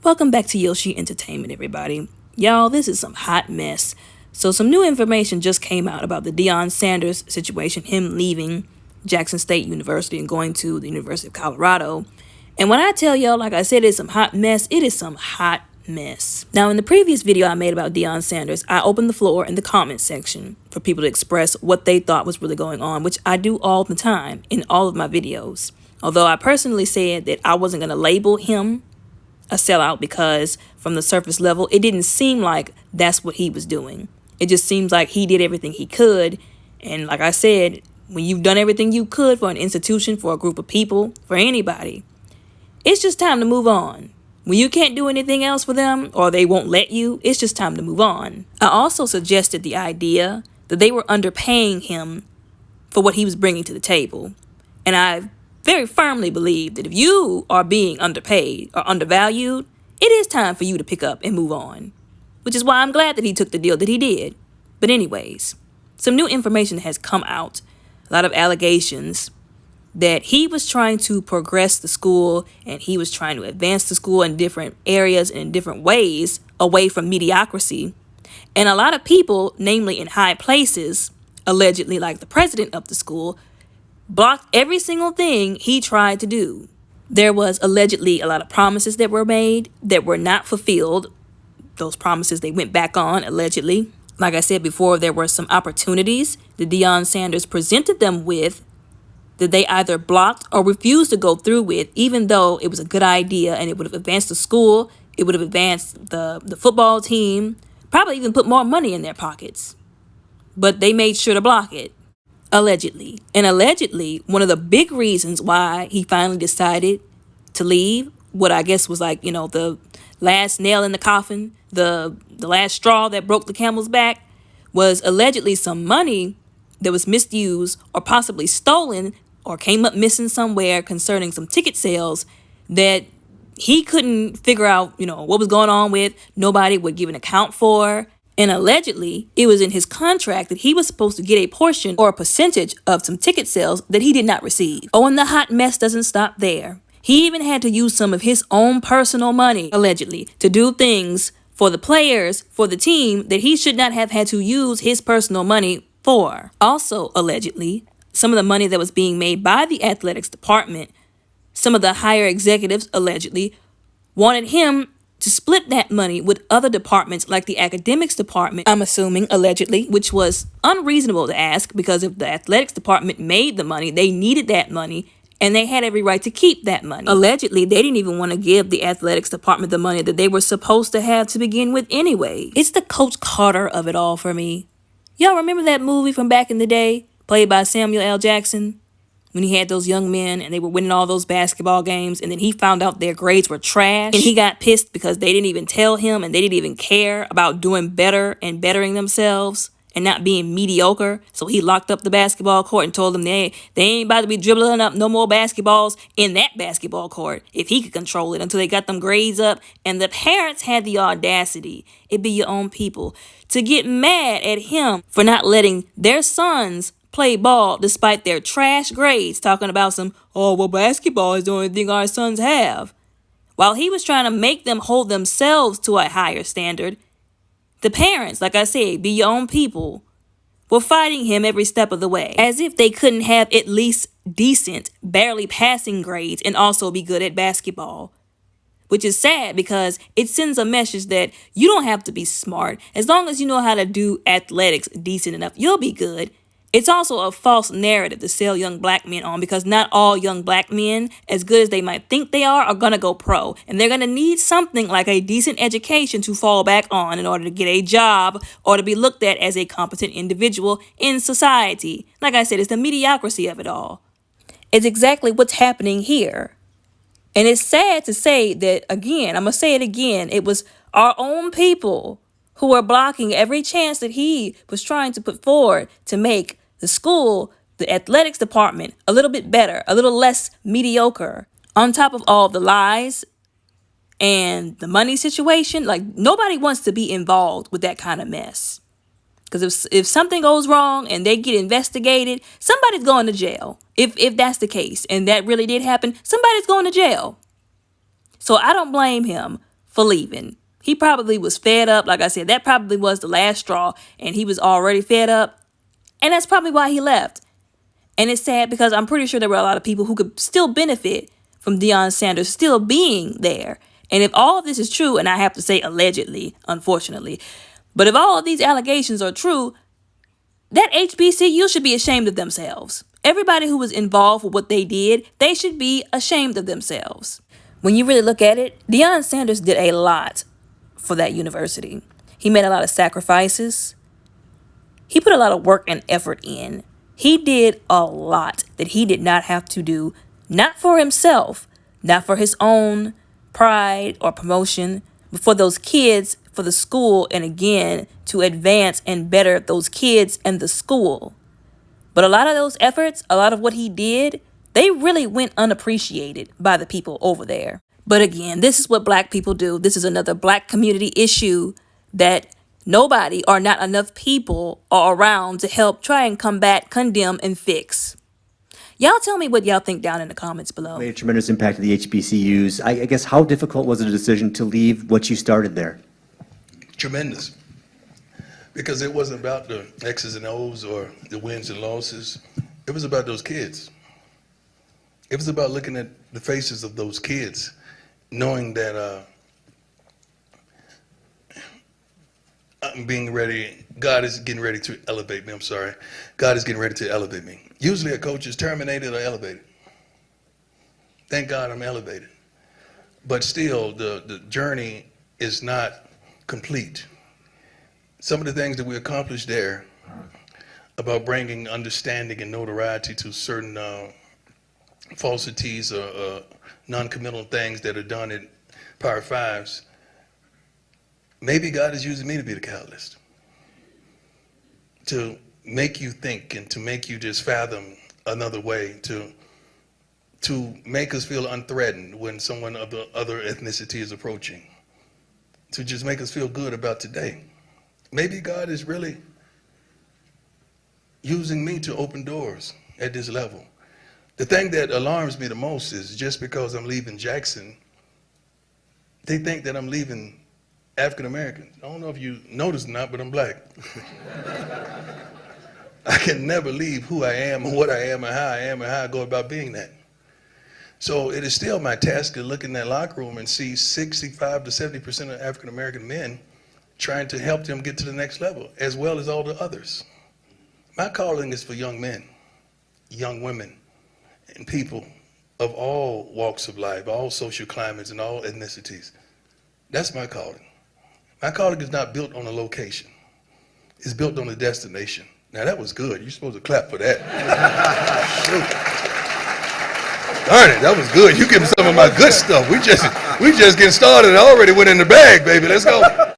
Welcome back to Yoshi Entertainment, everybody. Y'all, this is some hot mess. So some new information just came out about the Deion Sanders situation, him leaving Jackson State University and going to the University of Colorado. And when I tell y'all, like I said, it's some hot mess, it is some hot mess. Now, in the previous video I made about Deion Sanders, I opened the floor in the comment section for people to express what they thought was really going on, which I do all the time in all of my videos. Although I personally said that I wasn't going to label him a sellout because from the surface level, it didn't seem like that's what he was doing. It just seems like he did everything he could. And like I said, when you've done everything you could for an institution, for a group of people, for anybody, it's just time to move on. When you can't do anything else for them or they won't let you, it's just time to move on. I also suggested the idea that they were underpaying him for what he was bringing to the table. And I very firmly believe that if you are being underpaid or undervalued, it is time for you to pick up and move on. Which is why I'm glad that he took the deal that he did. But anyways, some new information has come out. A lot of allegations that he was trying to progress the school and he was trying to advance the school in different areas and in different ways away from mediocrity. And a lot of people, namely in high places, allegedly like the president of the school, blocked every single thing he tried to do. There was allegedly a lot of promises that were made that were not fulfilled. Those promises they went back on, allegedly. Like I said before, there were some opportunities that Deion Sanders presented them with that they either blocked or refused to go through with, even though it was a good idea and it would have advanced the school, it would have advanced the football team, probably even put more money in their pockets. But they made sure to block it. Allegedly. And allegedly, one of the big reasons why he finally decided to leave, what I guess was like, the last nail in the coffin, the last straw that broke the camel's back, was allegedly some money that was misused or possibly stolen or came up missing somewhere concerning some ticket sales that he couldn't figure out, what was going on with. Nobody would give an account for. And allegedly, it was in his contract that he was supposed to get a portion or a percentage of some ticket sales that he did not receive. Oh, and the hot mess doesn't stop there. He even had to use some of his own personal money, allegedly, to do things for the players, for the team, that he should not have had to use his personal money for. Also, allegedly, some of the money that was being made by the athletics department, some of the higher executives, allegedly, wanted him to split that money with other departments like the academics department, I'm assuming, allegedly, which was unreasonable to ask because if the athletics department made the money, they needed that money and they had every right to keep that money. Allegedly, they didn't even want to give the athletics department the money that they were supposed to have to begin with anyway. It's the Coach Carter of it all for me. Y'all remember that movie from back in the day, played by Samuel L. Jackson? When he had those young men and they were winning all those basketball games and then he found out their grades were trash and he got pissed because they didn't even tell him and they didn't even care about doing better and bettering themselves and not being mediocre. So he locked up the basketball court and told them they ain't about to be dribbling up no more basketballs in that basketball court if he could control it until they got them grades up. And the parents had the audacity, it be your own people, to get mad at him for not letting their sons play ball despite their trash grades, talking about basketball is the only thing our sons have. While he was trying to make them hold themselves to a higher standard, the parents, like I said, be your own people, were fighting him every step of the way, as if they couldn't have at least decent, barely passing grades and also be good at basketball. Which is sad because it sends a message that you don't have to be smart. As long as you know how to do athletics decent enough, you'll be good. It's also a false narrative to sell young black men on because not all young black men, as good as they might think they are going to go pro. And they're going to need something like a decent education to fall back on in order to get a job or to be looked at as a competent individual in society. Like I said, it's the mediocrity of it all. It's exactly what's happening here. And it's sad to say that, again, I'm going to say it again, it was our own people who were blocking every chance that he was trying to put forward to make the school, the athletics department, a little bit better, a little less mediocre. On top of all the lies and the money situation, like nobody wants to be involved with that kind of mess. Because if something goes wrong and they get investigated, somebody's going to jail. If that's the case, and that really did happen, somebody's going to jail. So I don't blame him for leaving. He probably was fed up. Like I said, that probably was the last straw, and he was already fed up. And that's probably why he left. And it's sad because I'm pretty sure there were a lot of people who could still benefit from Deion Sanders still being there. And if all of this is true, and I have to say allegedly, unfortunately, but if all of these allegations are true, that HBCU should be ashamed of themselves. Everybody who was involved with what they did, they should be ashamed of themselves. When you really look at it, Deion Sanders did a lot for that university. He made a lot of sacrifices. He put a lot of work and effort in. He did a lot that he did not have to do, not for himself, not for his own pride or promotion, but for those kids, for the school, and again, to advance and better those kids and the school. But a lot of those efforts, a lot of what he did, they really went unappreciated by the people over there. But again, this is what Black people do. This is another Black community issue that nobody or not enough people are around to help try and combat, condemn, and fix. Y'all tell me what y'all think down in the comments below. Made a tremendous impact to the HBCUs. I guess, how difficult was the decision to leave what you started there? Tremendous. Because it wasn't about the X's and O's or the wins and losses. It was about those kids. It was about looking at the faces of those kids, knowing that I'm being ready, God is getting ready to elevate me, I'm sorry. God is getting ready to elevate me. Usually a coach is terminated or elevated. Thank God I'm elevated. But still, the journey is not complete. Some of the things that we accomplished there about bringing understanding and notoriety to certain falsities or non-committal things that are done in Power Fives, maybe God is using me to be the catalyst, to make you think and to make you just fathom another way, to make us feel unthreatened when someone of the other ethnicity is approaching, to just make us feel good about today. Maybe God is really using me to open doors at this level. The thing that alarms me the most is just because I'm leaving Jackson, they think that I'm leaving African Americans. I don't know if you noticed or not, but I'm Black. I can never leave who I am and what I am and how I am and how I go about being that. So it is still my task to look in that locker room and see 65 to 70% of African American men trying to help them get to the next level, as well as all the others. My calling is for young men, young women, and people of all walks of life, all social climates, and all ethnicities. That's my calling. My calling is not built on a location. It's built on a destination. Now that was good. You're supposed to clap for that. Darn it, that was good. You give me some of my good stuff. We just getting started. I already went in the bag, baby. Let's go.